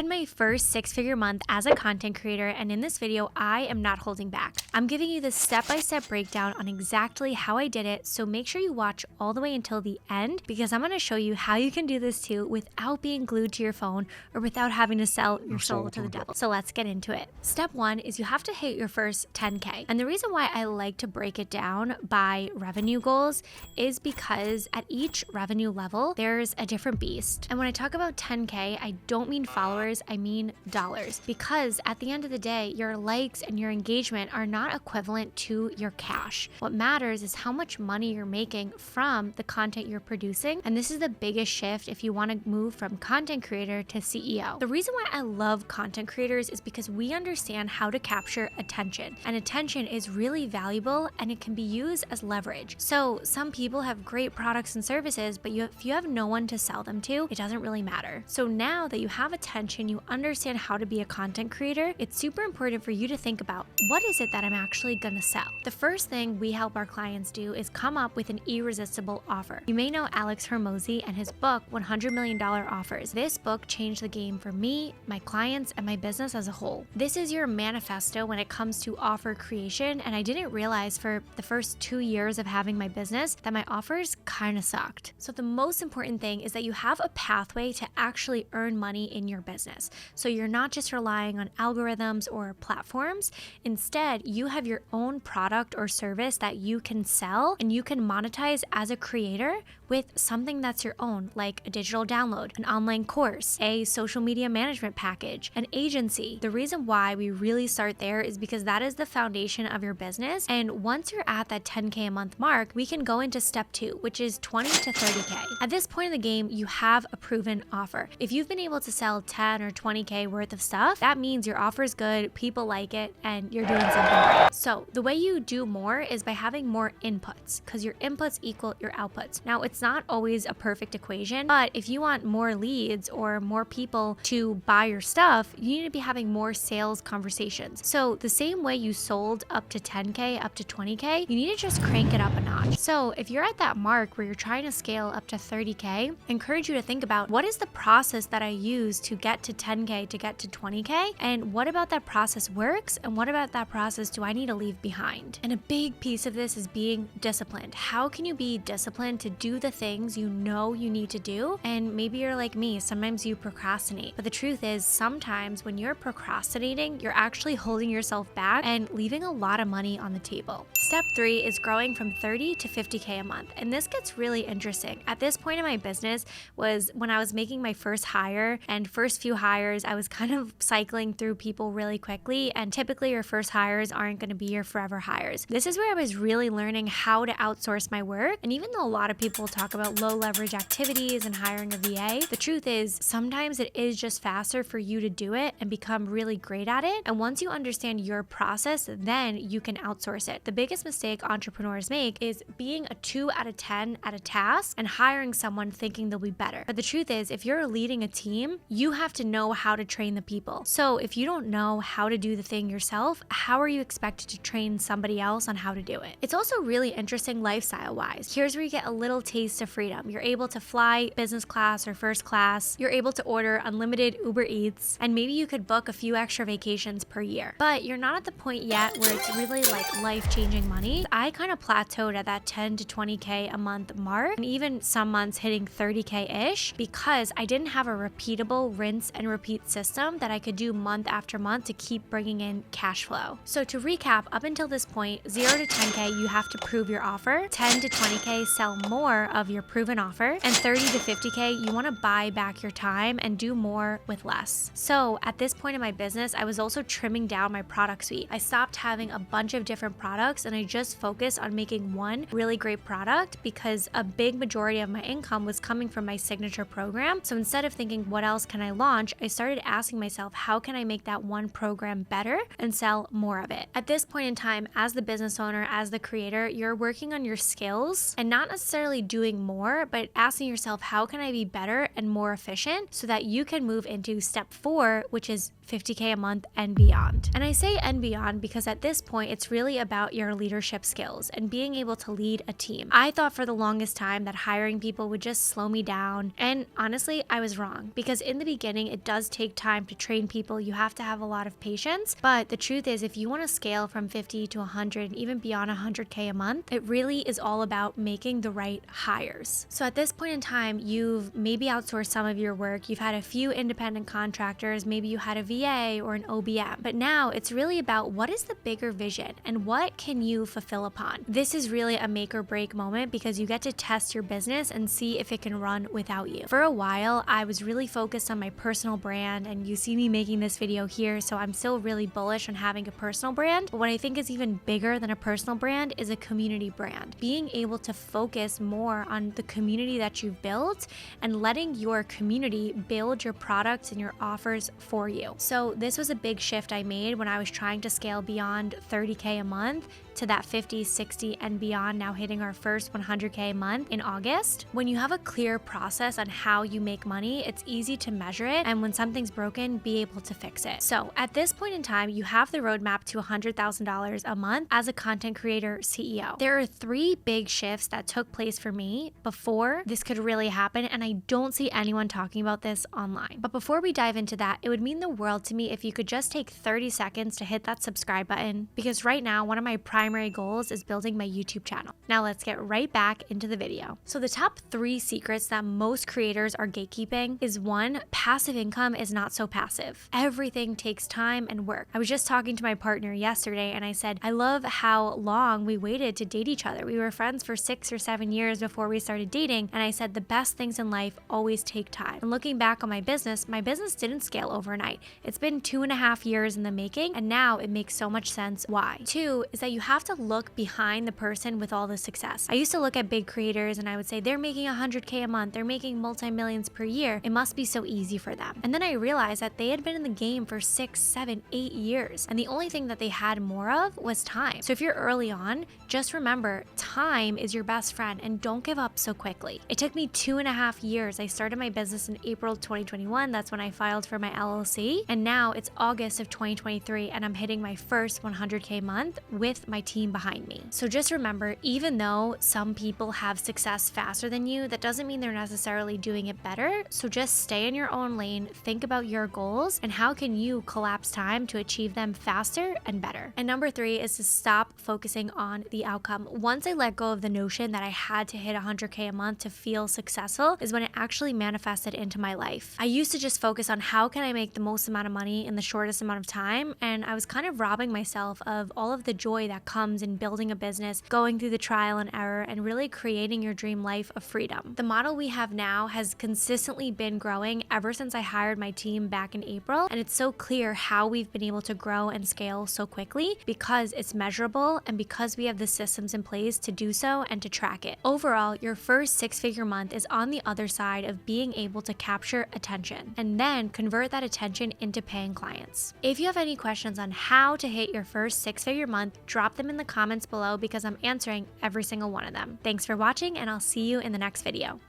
had my first 6-figure month as a content creator, and in this video, I am not holding back. I'm giving you the step-by-step breakdown on exactly how I did it, so make sure you watch all the way until the end because I'm going to show you how you can do this too without being glued to your phone or without having to sell your soul to the devil. So let's get into it. Step 1 is you have to hit your first 10K. And the reason why I like to break it down by revenue goals is because at each revenue level, there's a different beast. And when I talk about 10K, I don't mean followers, I mean dollars. Because at the end of the day, your likes and your engagement are not equivalent to your cash. What matters is how much money you're making from the content you're producing. And this is the biggest shift if you want to move from content creator to CEO. The reason why I love content creators is because we understand how to capture attention. And attention is really valuable and it can be used as leverage. So some people have great products and services, but if you have no one to sell them to, it doesn't really matter. So now that you have attention, you understand how to be a content creator, it's super important for you to think about what is it that I'm actually gonna sell. The first thing we help our clients do is come up with an irresistible offer. You may know Alex Hormozi and his book, $100 Million Offers. This book changed the game for me, my clients, and my business as a whole. This is your manifesto when it comes to offer creation, and I didn't realize for the first 2 years of having my business that my offers kind of sucked. So the most important thing is that you have a pathway to actually earn money in your business. So you're not just relying on algorithms or platforms. Instead, you have your own product or service that you can sell and you can monetize as a creator with something that's your own, like a digital download, an online course, a social media management package, an agency. The reason why we really start there is because that is the foundation of your business. And once you're at that 10K a month mark, we can go into step 2, which is 20 to 30K. At this point in the game, you have a proven offer. If you've been able to sell 10 or 20K worth of stuff, that means your offer is good, people like it, and you're doing something right. So the way you do more is by having more inputs, because your inputs equal your outputs. Now, it's not always a perfect equation, but if you want more leads or more people to buy your stuff, you need to be having more sales conversations. So the same way you sold up to 10K, up to 20K, you need to just crank it up a notch. So if you're at that mark where you're trying to scale up to 30K, I encourage you to think about what is the process that I use to get to 10K, to get to 20K, and what about that process works, and what about that process do I need to leave behind? And a big piece of this is being disciplined. How can you be disciplined to do the things you know you need to do? And maybe you're like me, sometimes you procrastinate. But the truth is, sometimes when you're procrastinating, you're actually holding yourself back and leaving a lot of money on the table. Step 3 is growing from 30 to 50K a month. And this gets really interesting. At this point in my business was when I was making my first hire, and first few hires, I was kind of cycling through people really quickly. And typically your first hires aren't going to be your forever hires. This is where I was really learning how to outsource my work. And even though a lot of people talk about low leverage activities and hiring a VA, the truth is sometimes it is just faster for you to do it and become really great at it. And once you understand your process, then you can outsource it. The biggest mistake entrepreneurs make is being a 2 out of 10 at a task and hiring someone thinking they'll be better. But the truth is, if you're leading a team, you have to know how to train the people. So if you don't know how to do the thing yourself, how are you expected to train somebody else on how to do it? It's also really interesting lifestyle-wise. Here's where you get a little taste of freedom. You're able to fly business class or first class. You're able to order unlimited Uber Eats, and maybe you could book a few extra vacations per year. But you're not at the point yet where it's really like life-changing money. I kind of plateaued at that 10 to 20K a month mark, and even some months hitting 30K-ish, because I didn't have a repeatable rinse and repeat system that I could do month after month to keep bringing in cash flow. So to recap, up until this point, 0 to 10K, you have to prove your offer. 10 to 20K, sell more of your proven offer. And 30 to 50K, you want to buy back your time and do more with less. So at this point in my business, I was also trimming down my product suite. I stopped having a bunch of different products and I just focused on making one really great product because a big majority of my income was coming from my signature program. So instead of thinking, what else can I launch? I started asking myself, how can I make that one program better and sell more of it? At this point in time, as the business owner, as the creator, you're working on your skills and not necessarily doing more, but asking yourself, how can I be better and more efficient so that you can move into step 4, which is 50K a month and beyond. And I say and beyond because at this point, it's really about your leadership skills and being able to lead a team. I thought for the longest time that hiring people would just slow me down. And honestly, I was wrong because in the beginning, money. It does take time to train people. You have to have a lot of patience. But the truth is, if you want to scale from 50 to 100 and even beyond 100K a month, it really is all about making the right hires. So at this point in time, you've maybe outsourced some of your work. You've had a few independent contractors. Maybe you had a VA or an OBM. But now it's really about what is the bigger vision and what can you fulfill upon. This is really a make or break moment because you get to test your business and see if it can run without you. For a while, I was really focused on my personal brand, and you see me making this video here, so I'm still really bullish on having a personal brand. But what I think is even bigger than a personal brand is a community brand. Being able to focus more on the community that you've built and letting your community build your products and your offers for you. So this was a big shift I made when I was trying to scale beyond 30K a month to that 50, 60, and beyond, now hitting our first 100K a month in August. When you have a clear process on how you make money, it's easy to measure it, and when something's broken, be able to fix it. So at this point in time, you have the roadmap to $100,000 a month as a content creator CEO. There are 3 big shifts that took place for me before this could really happen, and I don't see anyone talking about this online. But before we dive into that, it would mean the world to me if you could just take 30 seconds to hit that subscribe button, because right now, one of my primary goals is building my YouTube channel. Now let's get right back into the video. So the top 3 secrets that most creators are gatekeeping is 1, passive income is not so passive. Everything takes time and work. I was just talking to my partner yesterday and I said, I love how long we waited to date each other. We were friends for 6 or 7 years before we started dating. And I said, the best things in life always take time. And looking back on my business didn't scale overnight. It's been 2.5 years in the making, and now it makes so much sense why. 2 is that you have to look behind the person with all the success. I used to look at big creators and I would say, they're making 100K a month, they're making multi-millions per year. It must be so easy for them. And then I realized that they had been in the game for 6, 7, 8 years. And the only thing that they had more of was time. So if you're early on, just remember, time is your best friend and don't give up so quickly. It took me 2.5 years. I started my business in April 2021. That's when I filed for my LLC. And now it's August of 2023 and I'm hitting my first 100K month with my team behind me. So just remember, even though some people have success faster than you, that doesn't mean they're necessarily doing it better. So just stay in your own lane, think about your goals and how can you collapse time to achieve them faster and better. And number 3 is to stop focusing on the outcome. Once I let go of the notion that I had to hit 100K a month to feel successful is when it actually manifested into my life. I used to just focus on how can I make the most amount of money in the shortest amount of time, and I was kind of robbing myself of all of the joy that comes in building a business, going through the trial and error, and really creating your dream life of freedom. The model we have now has consistently been growing ever since I hired my team back in April, and it's so clear how we've been able to grow and scale so quickly because it's measurable and because we have the systems in place to do so and to track it. Overall, your first 6-figure month is on the other side of being able to capture attention and then convert that attention into paying clients. If you have any questions on how to hit your first 6-figure month, drop them in the comments below because I'm answering every single one of them. Thanks for watching, and I'll see you in the next video.